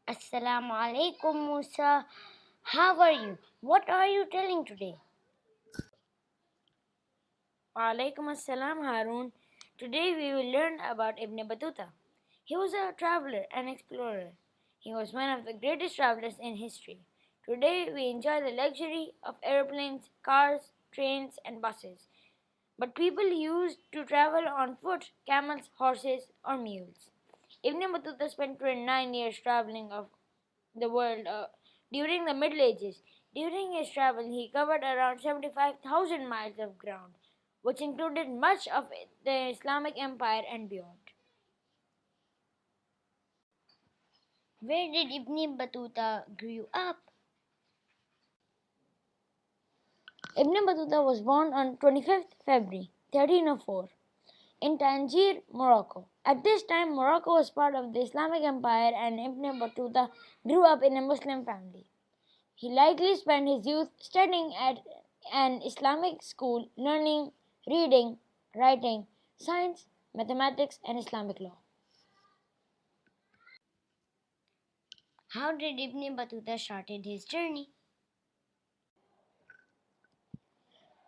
Assalamu alaikum, Moosa. How are you? What are you telling today? Walaikum assalam, Haroon. Today we will learn about Ibn Batuta. He was a traveler and explorer. He was one of the greatest travelers in history. Today we enjoy the luxury of airplanes, cars, trains, and buses. But people used to travel on foot, camels, horses, or mules. Ibn Batuta spent 29 years traveling of the world during the Middle Ages. During his travel, he covered around 75,000 miles of ground, which included much of the Islamic Empire and beyond. Where did Ibn Batuta grew up? Ibn Batuta was born on 25th February 1304 in Tangier, Morocco. At this time, Morocco was part of the Islamic Empire and Ibn Batuta grew up in a Muslim family. He likely spent his youth studying at an Islamic school, learning, reading, writing, science, mathematics, and Islamic law. How did Ibn Batuta started his journey?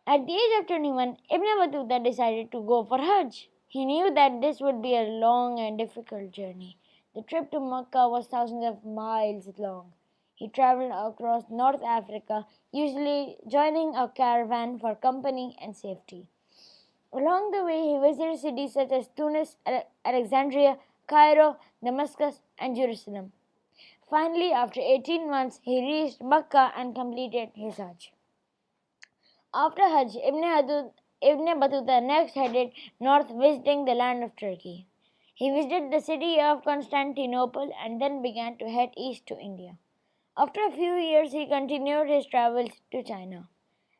At the age of 21, Ibn Batuta decided to go for Hajj. He knew that this would be a long and difficult journey. The trip to Mecca was thousands of miles long. He traveled across North Africa, usually joining a caravan for company and safety. Along the way, he visited cities such as Tunis, Alexandria, Cairo, Damascus, and Jerusalem. Finally, after 18 months, he reached Mecca and completed his Hajj. After Hajj, Ibn Battuta next headed north, visiting the land of Turkey. He visited the city of Constantinople and then began to head east to India. After a few years, he continued his travels to China.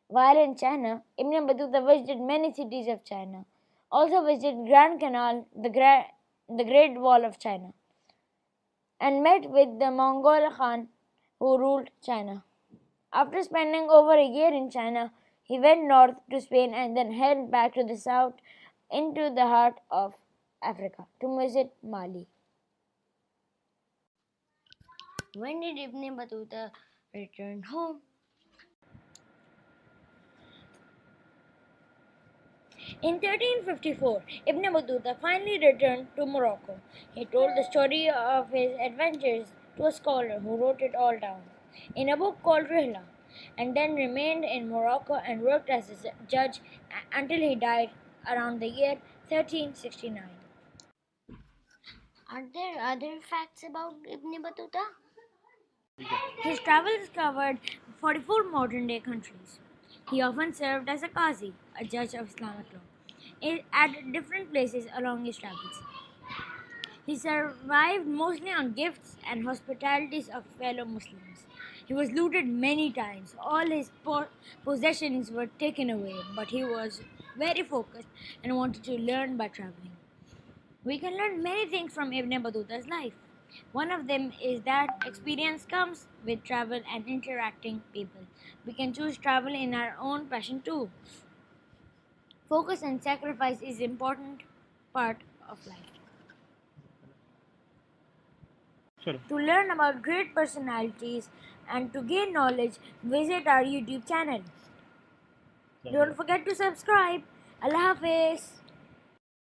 While in China, Ibn Battuta visited many cities of China, also visited Grand Canal, the Great Wall of China, and met with the Mongol Khan who ruled China. After spending over a year in China, he went north to Spain and then headed back to the south into the heart of Africa to visit Mali. When did Ibn Batuta return home? In 1354, Ibn Battuta finally returned to Morocco. He told the story of his adventures to a scholar who wrote it all down in a book called Rihla, and then remained in Morocco and worked as a judge until he died around the year 1369. Are there other facts about Ibn Batuta? His travels covered 44 modern day countries. He often served as a qazi, a judge of Islamic law, at different places along his travels. He survived mostly on gifts and hospitalities of fellow Muslims. He was looted many times. All his possessions were taken away, but he was very focused and wanted to learn by traveling. We can learn many things from Ibn Battuta's life. One of them is that experience comes with travel and interacting people. We can choose travel in our own passion too. Focus and sacrifice is an important part of life. To learn about great personalities and to gain knowledge, visit our YouTube channel. Don't forget to subscribe. Allah Hafiz.